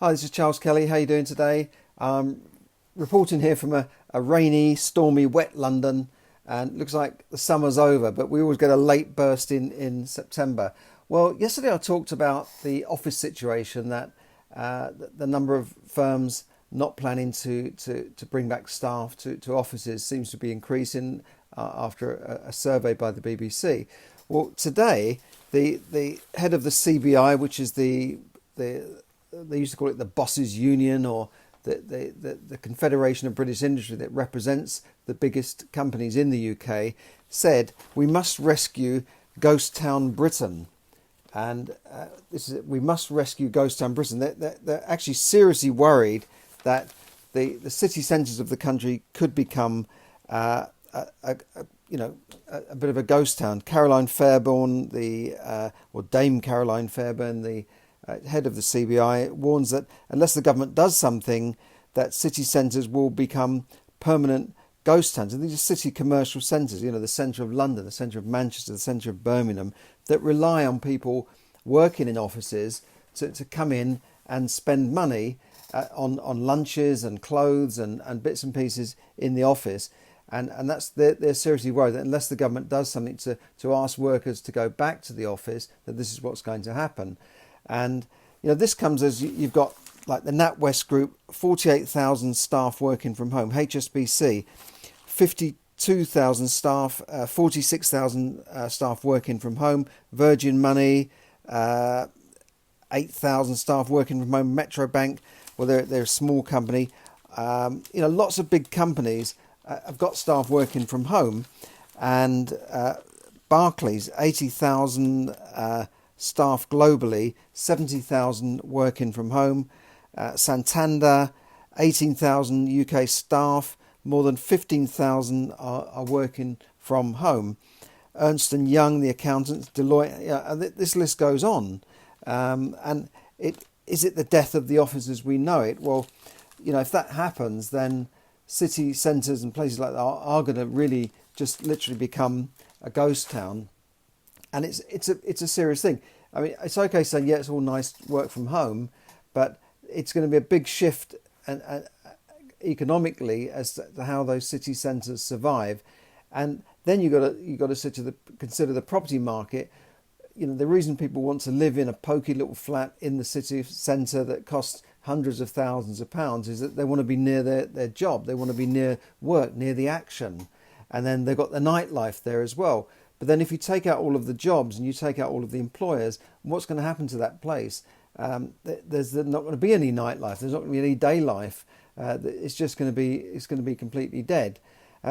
Hi, this is Charles Kelly. How are you doing today? Reporting here from a rainy, stormy, wet London, and looks like the summer's over, but we always get a late burst in September. Well, yesterday I talked about the office situation, that the number of firms not planning to bring back staff to offices seems to be increasing after a survey by the BBC. Well, today, the head of the CBI, which is the they used to call it the Bosses Union, or the Confederation of British Industry, that represents the biggest companies in the UK, said we must rescue Ghost Town Britain. And we must rescue Ghost Town Britain. They're actually seriously worried that the city centres of the country could become a bit of a ghost town. Carolyn Fairbairn, or Dame Carolyn Fairbairn, the head of the CBI, warns that unless the government does something, that city centres will become permanent ghost towns. And these are city commercial centres, the centre of London, the centre of Manchester, the centre of Birmingham, that rely on people working in offices to come in and spend money on lunches and clothes and bits and pieces in the office. And they're seriously worried that unless the government does something to ask workers to go back to the office, that this is what's going to happen. And this comes as you've got, like, the NatWest Group, 48,000 staff working from home. HSBC, 52,000 staff, 46,000 staff working from home. Virgin Money, 8,000 staff working from home. Metro Bank, well, they're a small company. Lots of big companies have got staff working from home. And Barclays, 80,000 staff globally, 70,000 working from home. Santander, 18,000 UK staff, more than 15,000 are working from home. Ernst & Young, the accountants, Deloitte, this list goes on. And is it the death of the office as we know it? Well, if that happens, then city centres and places like that are going to really just literally become a ghost town. And it's a serious thing. I mean, it's okay saying, yeah, it's all nice work from home, but it's going to be a big shift and economically as to how those city centres survive. And then you got to consider the property market. The reason people want to live in a poky little flat in the city centre that costs hundreds of thousands of pounds is that they want to be near their job. They want to be near work, near the action. And then they've got the nightlife there as well. But then if you take out all of the jobs and you take out all of the employers, what's going to happen to that place? There's not going to be any nightlife. There's not going to be any day life. It's just going to be completely dead.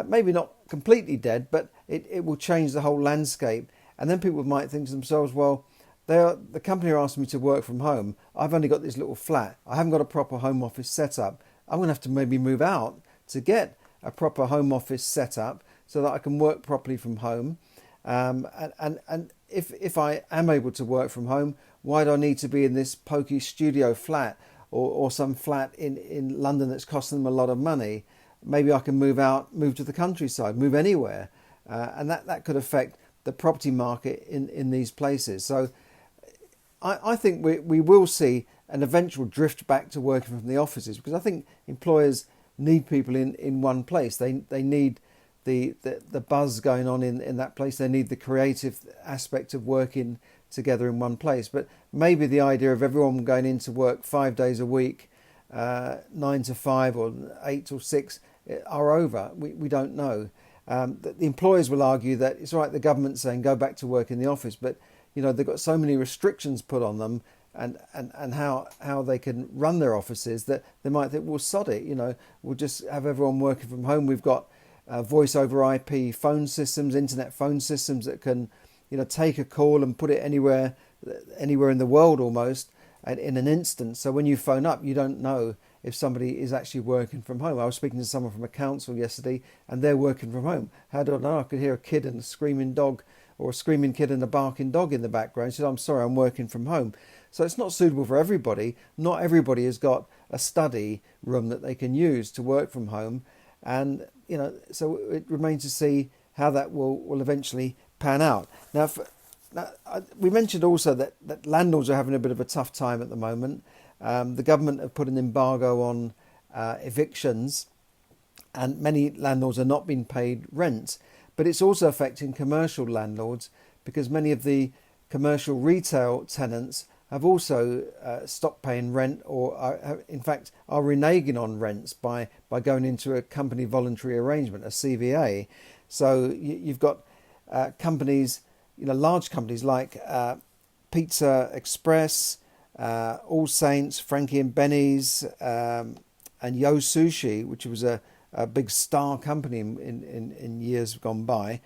Maybe not completely dead, but it will change the whole landscape. And then people might think to themselves, well, the company are asking me to work from home. I've only got this little flat. I haven't got a proper home office set up. I'm going to have to maybe move out to get a proper home office set up so that I can work properly from home. And if I am able to work from home, why do I need to be in this pokey studio flat or some flat in London that's costing them a lot of money? Maybe I can move to the countryside, move anywhere. And that could affect the property market in these places. So I think we will see an eventual drift back to working from the offices, because I think employers need people in one place. They need the buzz going on in that place. They need the creative aspect of working together in one place. But maybe the idea of everyone going into work 5 days a week, 9 to 5 or 8 till 6, are over. We don't know. The employers will argue that it's all right, the government's saying go back to work in the office, but they've got so many restrictions put on them and how they can run their offices that they might think, well, sod it, we'll just have everyone working from home. We've got voice over IP phone systems, internet phone systems that can, take a call and put it anywhere in the world almost in an instant. So when you phone up, you don't know if somebody is actually working from home. I was speaking to someone from a council yesterday, and they're working from home. How do I know? I could hear a kid and a screaming dog, or a screaming kid and a barking dog in the background. She said, I'm sorry, I'm working from home. So it's not suitable for everybody. Not everybody has got a study room that they can use to work from home. And, so it remains to see how that will eventually pan out. Now, we mentioned also that landlords are having a bit of a tough time at the moment. The government have put an embargo on evictions, and many landlords are not being paid rent. But it's also affecting commercial landlords, because many of the commercial retail tenants have also stopped paying rent, or in fact are reneging on rents by going into a company voluntary arrangement, a CBI. So you've got companies, large companies like Pizza Express, All Saints, Frankie and Benny's, and Yo Sushi, which was a big star company in years gone by,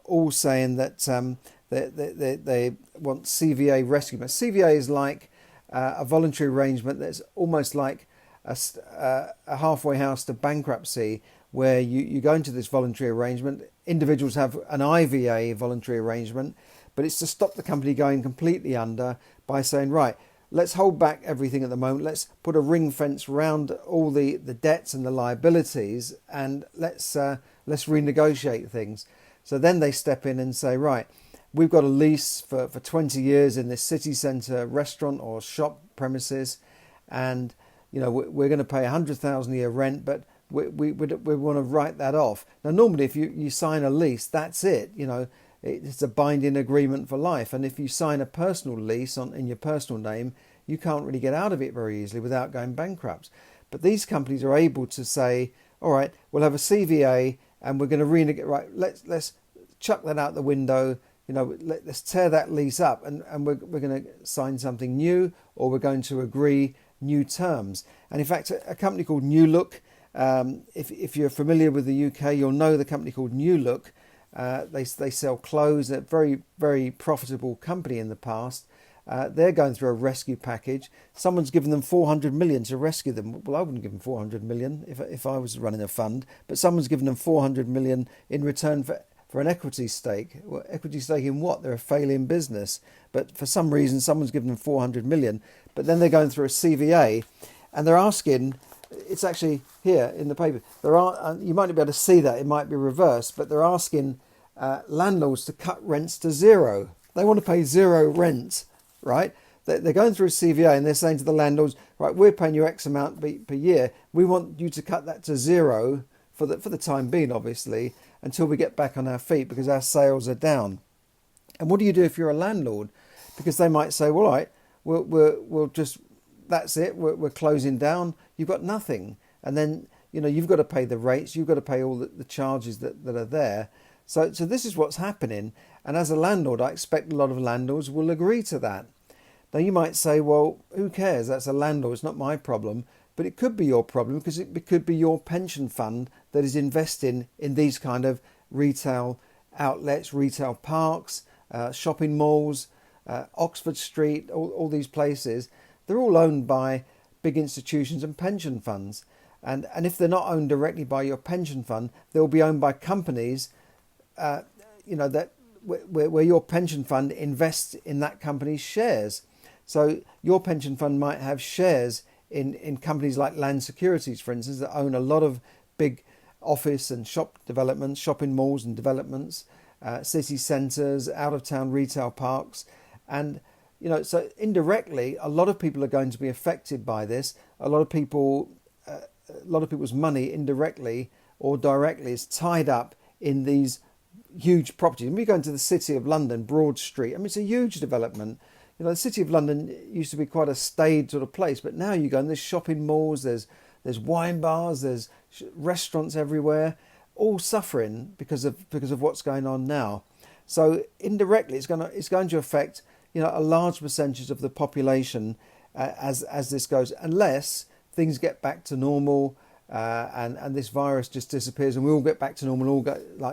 all saying that they want CVA rescue. But CVA is like a voluntary arrangement that's almost like a halfway house to bankruptcy, where you go into this voluntary arrangement. Individuals have an IVA voluntary arrangement, but it's to stop the company going completely under by saying, right, let's hold back everything at the moment. Let's put a ring fence around all the debts and the liabilities, and let's renegotiate things. So then they step in and say, right, we've got a lease for 20 years in this city centre restaurant or shop premises, and we're going to pay $100,000 a year rent, but we want to write that off. Now, normally, if you sign a lease, that's it. It's a binding agreement for life. And if you sign a personal lease in your personal name, you can't really get out of it very easily without going bankrupt. But these companies are able to say, all right, we'll have a CVA and we're going to renegotiate. Right, let's chuck that out the window. Let's tear that lease up, and we're going to sign something new, or we're going to agree new terms. And in fact, a company called New Look, if you're familiar with the UK, you'll know the company called New Look. They sell clothes, a very, very profitable company in the past. They're going through a rescue package. Someone's given them 400 million to rescue them. Well, I wouldn't give them 400 million if I was running a fund, but someone's given them 400 million in return for an equity stake. Well, equity stake in what? They're a failing business. But for some reason, someone's given them 400 million. But then they're going through a CVA, and they're asking, it's actually here in the paper, you might not be able to see that, it might be reversed, but they're asking landlords to cut rents to zero. They want to pay zero rent, right? They're going through a CVA, and they're saying to the landlords, right, we're paying you X amount per year. We want you to cut that to zero for the time being, obviously, until we get back on our feet, because our sales are down. And what do you do if you're a landlord? Because they might say, well, all right, we'll just, that's it, we're closing down. You've got nothing. And then, you've got to pay the rates, you've got to pay all the charges that are there. So this is what's happening. And as a landlord, I expect a lot of landlords will agree to that. Now, you might say, well, who cares? That's a landlord. It's not my problem. But it could be your problem, because it could be your pension fund that is investing in these kind of retail outlets, retail parks, shopping malls, Oxford Street, all these places. They're all owned by big institutions and pension funds. And if they're not owned directly by your pension fund, they'll be owned by companies that where your pension fund invests in that company's shares. So your pension fund might have shares in companies like Land Securities, for instance, that own a lot of big office and shop developments, shopping malls and developments, city centres, out-of-town retail parks. And, so indirectly, a lot of people are going to be affected by this. A lot of people's money indirectly or directly is tied up in these huge properties. And we go into the City of London, Broad Street. I mean, it's a huge development. The City of London used to be quite a staid sort of place, but now you go and there's shopping malls, there's wine bars, there's restaurants everywhere, all suffering because of what's going on now. So indirectly, it's going to affect a large percentage of the population as this goes, unless things get back to normal. And this virus just disappears, and we all get back to normal,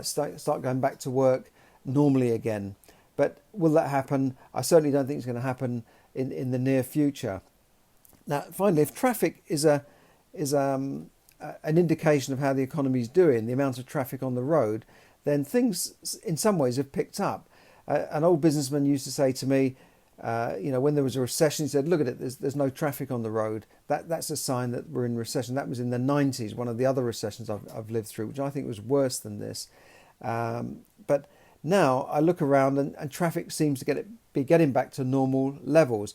start going back to work normally again. But will that happen? I certainly don't think it's going to happen in the near future. Now, finally, if traffic is an indication of how the economy is doing, the amount of traffic on the road, then things in some ways have picked up. An old businessman used to say to me, when there was a recession, he said, look at it, there's no traffic on the road. That's a sign that we're in recession. That was in the 90s, one of the other recessions I've lived through, which I think was worse than this. But now I look around and traffic seems to be getting back to normal levels.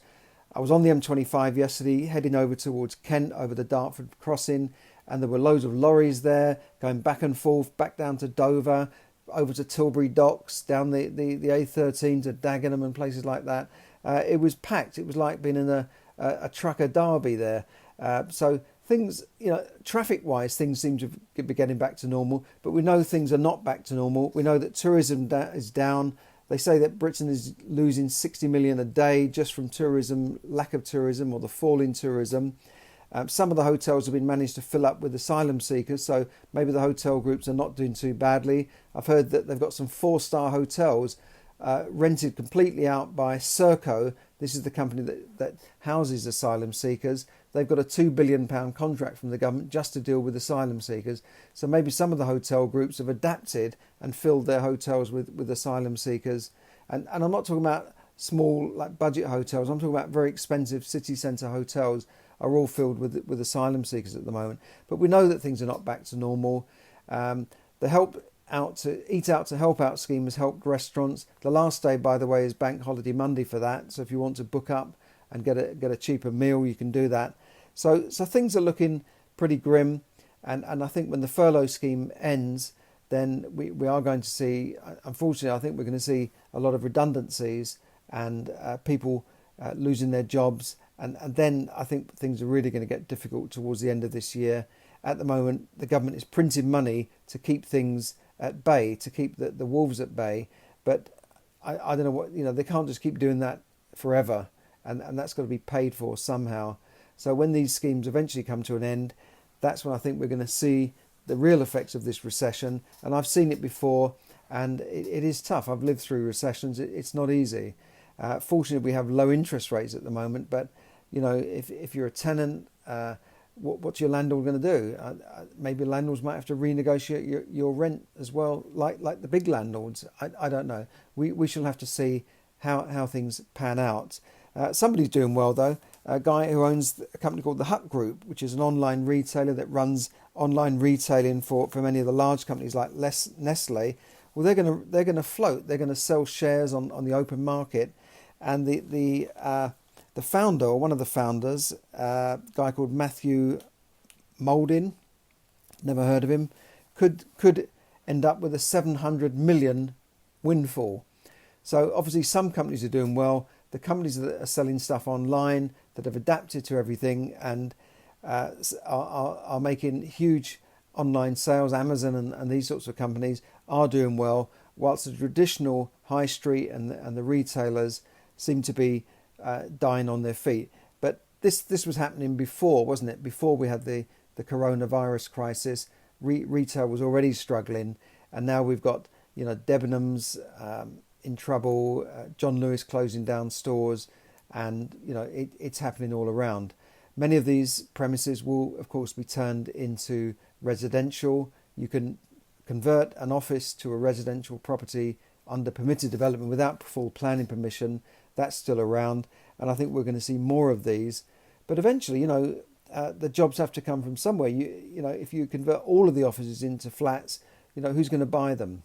I was on the M25 yesterday, heading over towards Kent, over the Dartford crossing, and there were loads of lorries there going back and forth, back down to Dover, over to Tilbury Docks, down the A13 to Dagenham and places like that. It was packed. It was like being in a trucker derby there. So things, traffic-wise, things seem to be getting back to normal, but we know things are not back to normal. We know that tourism is down. They say that Britain is losing 60 million a day just from tourism, lack of tourism, or the fall in tourism. Some of the hotels have been managed to fill up with asylum seekers, so maybe the hotel groups are not doing too badly. I've heard that they've got some 4-star hotels rented completely out by Serco. This is the company that houses asylum seekers. They've got a £2 billion contract from the government just to deal with asylum seekers. So maybe some of the hotel groups have adapted and filled their hotels with asylum seekers. And I'm not talking about small like budget hotels. I'm talking about very expensive city centre hotels are all filled with asylum seekers at the moment. But we know that things are not back to normal. The Eat Out to Help Out scheme has helped restaurants. The last day, by the way, is Bank Holiday Monday for that. So if you want to book up and get a cheaper meal, you can do that. So things are looking pretty grim. And I think when the furlough scheme ends, then we are going to see, unfortunately, I think we're going to see a lot of redundancies and people losing their jobs. And then I think things are really going to get difficult towards the end of this year. At the moment, the government is printing money to keep things at bay, to keep the wolves at bay. But I don't know what, they can't just keep doing that forever. And that's got to be paid for somehow. So when these schemes eventually come to an end, that's when I think we're going to see the real effects of this recession. And I've seen it before, and it is tough. I've lived through recessions. It's not easy. Fortunately, we have low interest rates at the moment, but if you're a tenant, what's your landlord going to do? Maybe landlords might have to renegotiate your rent as well, like the big landlords. I don't know. We shall have to see how things pan out. Somebody's doing well though. A guy who owns a company called the Hut Group, which is an online retailer that runs online retailing for many of the large companies like Nestle. Well, they're gonna float. They're going to sell shares on the open market, and the founder, or one of the founders, a guy called Matthew Moulding, never heard of him, could end up with a 700 million windfall. So obviously some companies are doing well. The companies that are selling stuff online, that have adapted to everything and are making huge online sales, Amazon and these sorts of companies are doing well, whilst the traditional high street and the retailers seem to be dying on their feet. But this was happening before, wasn't it? Before we had the coronavirus crisis, retail was already struggling, and now we've got Debenhams in trouble, John Lewis closing down stores, and it's happening all around. Many of these premises will, of course, be turned into residential. You can convert an office to a residential property under permitted development without full planning permission. That's still around, and I think we're going to see more of these. But eventually, the jobs have to come from somewhere. If you convert all of the offices into flats, who's going to buy them?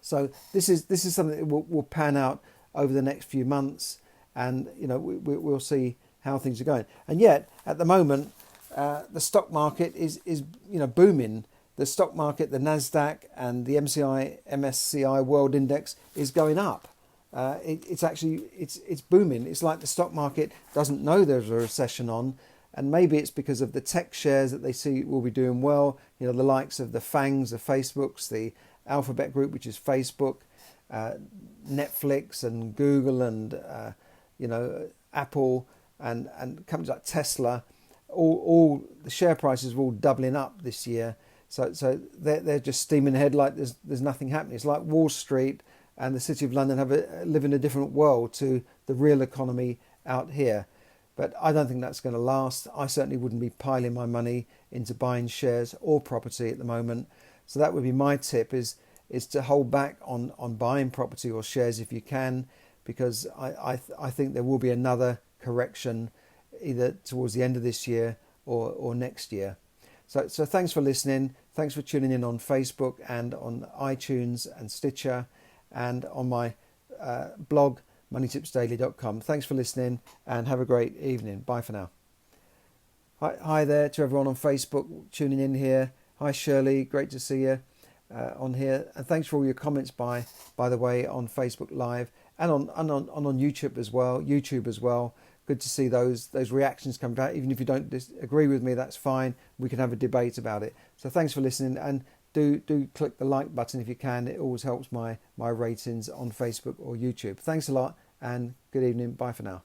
So this is something that will pan out over the next few months, and we'll see how things are going. And yet, at the moment, the stock market is booming. The stock market, the Nasdaq and the MSCI World Index is going up. It's booming. It's like the stock market doesn't know there's a recession on, and maybe it's because of the tech shares that they see will be doing well. The likes of the FANGs, the Facebooks, the Alphabet Group, which is Facebook, Netflix and Google and Apple and companies like Tesla. All the share prices are all doubling up this year. So they're just steaming ahead like there's nothing happening. It's like Wall Street and the City of London live in a different world to the real economy out here. But I don't think that's going to last. I certainly wouldn't be piling my money into buying shares or property at the moment. So that would be my tip, is to hold back on buying property or shares if you can, because I think there will be another correction either towards the end of this year or next year. So thanks for listening. Thanks for tuning in on Facebook and on iTunes and Stitcher and on my blog, moneytipsdaily.com. Thanks for listening and have a great evening. Bye for now. Hi there to everyone on Facebook tuning in here. Hi Shirley, great to see you on here. And thanks for all your comments by the way on Facebook Live and on YouTube as well. Good to see those reactions come back. Even if you don't agree with me, that's fine. We can have a debate about it. So thanks for listening, and do click the like button if you can. It always helps my ratings on Facebook or YouTube. Thanks a lot, and good evening. Bye for now.